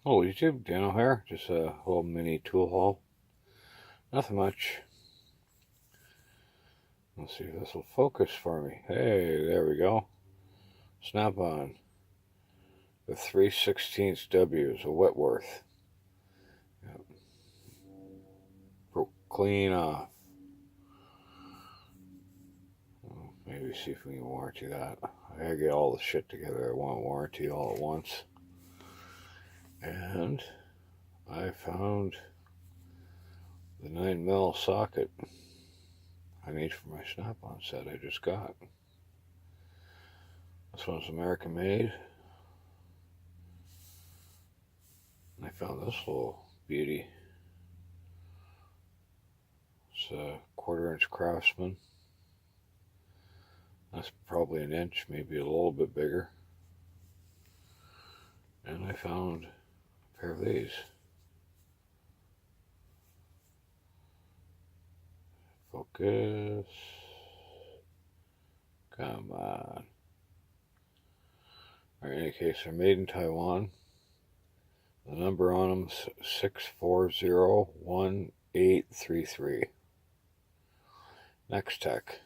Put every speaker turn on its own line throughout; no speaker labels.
Oh, YouTube, Dano here. Just a little mini tool haul. Nothing much. Let's see if this will focus for me. Hey, there we go. Snap-on. The 3/16 W is a Whitworth. Yep. Broke clean off. Well, maybe see if we can warranty that. I gotta get all the shit together. I want warranty all at once. And I found the 9mm socket I need for my snap-on set I just got. This one's American made. I found this little beauty. It's a 1/4-inch Craftsman. That's probably an inch, maybe a little bit bigger. And I found a pair of these. Focus. Come on. Alright, in any case, they're made in Taiwan. The number on them is 6401833. Next Tech.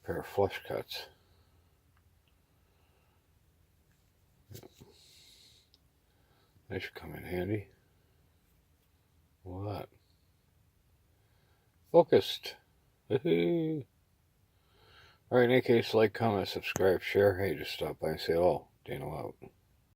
Pair of flush cuts. They should come in handy. What? Focused. Alright, in any case, like, comment, subscribe, share. Hey, just stop by and say hello. Dano out.